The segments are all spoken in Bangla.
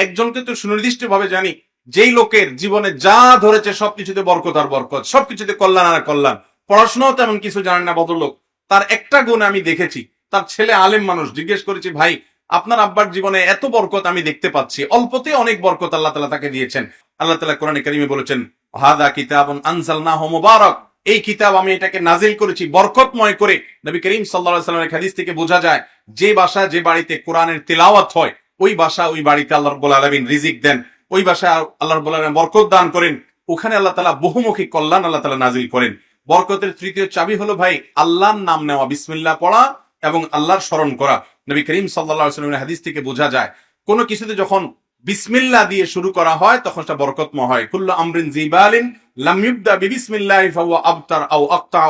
একজনকে তো সুনির্দিষ্ট ভাবে জানি, যেই লোকের জীবনে যা ধরেছে সবকিছুতে বরকত আর বরকত, সবকিছুতে কল্যাণ আর কল্যাণ, পড়াশোনাও তেমন কিছু জানে না ভদ্রলোক। তার একটা গুণ আমি দেখেছি, তার ছেলে আলেম মানুষ। জিজ্ঞেস করেছি, ভাই আপনার আব্বার জীবনে এত বরকত আমি দেখতে পাচ্ছি, অল্পতে অনেক বরকত আল্লাহ তাআলা তাকে দিয়েছেন। আল্লাহ তাআলা কোরআনে কারিমে বলেছেন, হাদা কিতাবুন আনজালনাহু মুবারাক, এই কিতাব আমি এটাকে নাজিল করেছি বরকতময় করে। নবী করিম সাল্লাল্লাহু আলাইহি ওয়াসাল্লামের হাদিস থেকে বোঝা যায়, যে বাসা যে বাড়িতে কোরআনের তিলাওয়াত হয়, ওই বাসা ওই বাড়িতে আল্লাহ রাব্বুল আলামিন রিজিক দেন, ওই বাসায় আল্লাহ রাব্বুল আলামিন বরকত দান করেন। ওখানে আল্লাহ তাআলা বহুমুখী কল্যাণ আল্লাহ তাআলা নাজিল করেন। বরকতের তৃতীয় চাবি হলো ভাই আল্লাহর নাম নেওয়া, বিসমিল্লাহ পড়া এবং আল্লাহর স্মরণ করা। নবী করিম সাল্লাল্লাহু আলাইহি ওয়াসাল্লামের হাদিস থেকে বোঝা যায়, কোন কিছুতে যখন বিসমিল্লাহ দিয়ে শুরু করা হয় তখন সেটা বরকতময় হয়। কুল্লু আমরিন জিবালিন লাম ইবদা বিবিসমিল্লাহি ফাহুয়া আবতার আও আকতা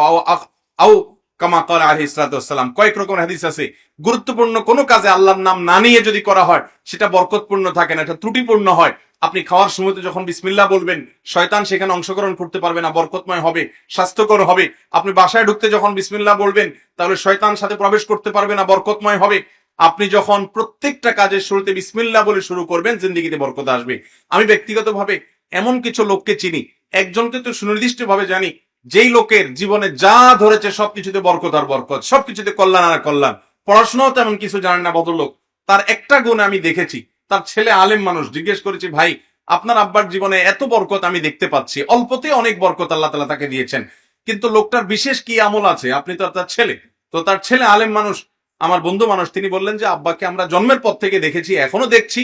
আও কামা ক্বালা আলাইহিস সালাতু ওয়াস সালাম। কয়েক রকম হাদিস আছে, গুরুত্বপূর্ণ কোনো কাজে আল্লাহর নাম না নিয়ে যদি করা হয় সেটা বরকতপূর্ণ থাকে না, এটা ত্রুটিপূর্ণ হয়। আপনি খাওয়ার সময় যখন বিসমিল্লাহ বলবেন, শয়তান সেখানে অংশগ্রহণ করতে পারবে না, বরকতময় হবে, স্বাস্থ্যকর হবে। আপনি বাসায় ঢুকতে যখন বিসমিল্লাহ বলবেন, তাহলে শয়তান সাথে প্রবেশ করতে পারবে না, বরকতময় হবে। আপনি যখন প্রত্যেকটা কাজের শুরুতে বিসমিল্লাহ বলে শুরু করবেন, জিন্দেগিতে বরকত আসবে। আমি ব্যক্তিগতভাবে এমন কিছু লোককে চিনি, একজনকে তো সুনির্দিষ্ট ভাবে জানি, যেই লোকের জীবনে যা ধরেছে সবকিছুতে বরকত আর বরকত, সবকিছুতে কল্যাণ আর কল্যাণ, পড়াশোনাও তেমন কিছু জানে না ভদ্রলোক। তার একটা গুণ আমি দেখেছি, তার ছেলে আলেম মানুষ। জিজ্ঞেস করেছি, ভাই আপনার আব্বার জীবনে এত বরকত আমি দেখতে পাচ্ছি, অল্পতে অনেক বরকত আল্লাহ তাআলা তাকে দিয়েছেন, কিন্তু লোকটার বিশেষ কি আমল আছে? আপনি তো তার ছেলে, তো তার ছেলে আলেম মানুষ, আমার বন্ধু মানুষ। তিনি বললেন যে আব্বাকে আমরা জন্মের পর থেকে দেখেছি, এখনো দেখছি,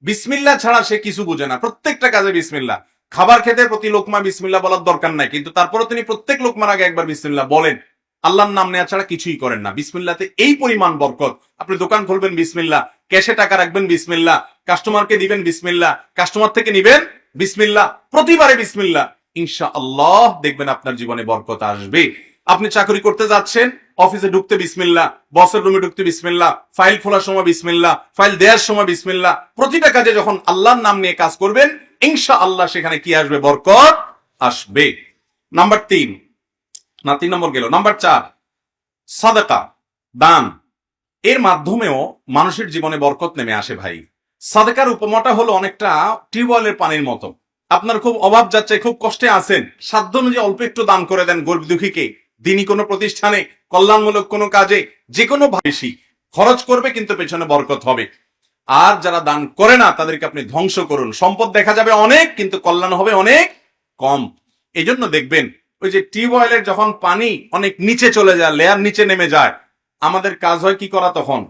বিসমিল্লাহ ছাড়া সে কিছু বুঝে না, প্রত্যেকটা কাজে বিসমিল্লাহ। খাবার খেতে প্রতি লোকমা বিসমিল্লাহ বলার দরকার নাই, কিন্তু তারপরে তিনি প্রত্যেক লোকমার আগে একবার বিসমিল্লাহ বলেন। আল্লাহর নাম নেওয়া ছাড়া কিছুই করেন না। বিসমিল্লাহতে এই পরিমাণ বরকত। আপনি দোকান খুলবেন বিসমিল্লাহ, ক্যাশে টাকা রাখবেন বিসমিল্লাহ, কাস্টমারকে দিবেন বিসমিল্লাহ, কাস্টমার থেকে নিবেন বিসমিল্লাহ, প্রতিবারে বিসমিল্লাহ। ইনশাআল্লাহ দেখবেন আপনার জীবনে বরকত আসবে। আপনি চাকরি করতে যাচ্ছেন, অফিসে ঢুকতে বিসমিল্লাহ, বসের রুমে ঢুকতে বিসমিল্লাহ, ফাইল খোলার সময় বিসমিল্লাহ, ফাইল দেওয়ার সময় বিসমিল্লাহ। প্রতিটা কাজে যখন আল্লাহর নাম নিয়ে কাজ করবেন, ইনশাআল্লাহ সেখানে কি আসবে? বরকত আসবে। নাম্বার 3, না 3 নম্বর গেল, নাম্বার 4, সাদাকা, দান। এর মাধ্যমেও মানুষের জীবনে বরকত নেমে আসে ভাই। সাদাকার উপমাটা হলো অনেকটা টিউবওয়েলের পানির মতো। আপনার খুব অভাব যাচ্ছে, খুব কষ্টে আছেন, সাধ্য অনুযায়ী অল্প একটু দান করে দেন গরিব দুঃখীকে। দিনই কোনো প্রতিষ্ঠানে, কল্যাণমূলক কোনো কাজে, যে কোনো বেশি খরচ করবে, কিন্তু পেছনে বরকত হবে। আর যারা দান করে না তাদেরকে আপনি ধ্বংস করুন, সম্পদ দেখা যাবে অনেক, কিন্তু কল্যাণ হবে অনেক কম। এই জন্য দেখবেন, ওই যে টিউবওয়েলের যখন পানি অনেক নিচে চলে যায়, লেয়ার নিচে নেমে যায়, আমাদের কাজ হয় কি করা তখন?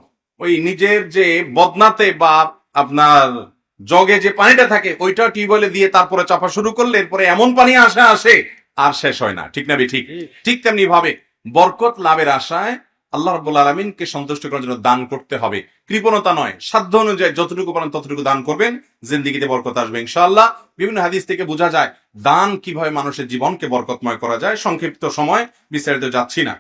ওই নিজের যে বদনাতে বা আপনার জগে যে পানিটা থাকে, ওইটা টিউবওয়েলে দিয়ে তারপরে চাপা শুরু করলে এরপরে এমন পানি আসে আর শেষ হয় না। ঠিক না ঠিক? ঠিক তেমনি ভাবে বরকত লাভের আশায় আল্লাহ রাব্বুল আলামিনকে সন্তুষ্ট করার জন্য দান করতে হবে। কৃপণতা নয়, সাধ্য অনুযায়ী যতটুকু পারেন ততটুকু দান করবেন, জিন্দেগিতে বরকত আসবে ইনশাআল্লাহ। বিভিন্ন হাদিস থেকে বোঝা যায় দান কিভাবে মানুষের জীবনকে বরকতময় করা যায়। সংক্ষিপ্ত সময় বিস্তারিত যাচ্ছি না।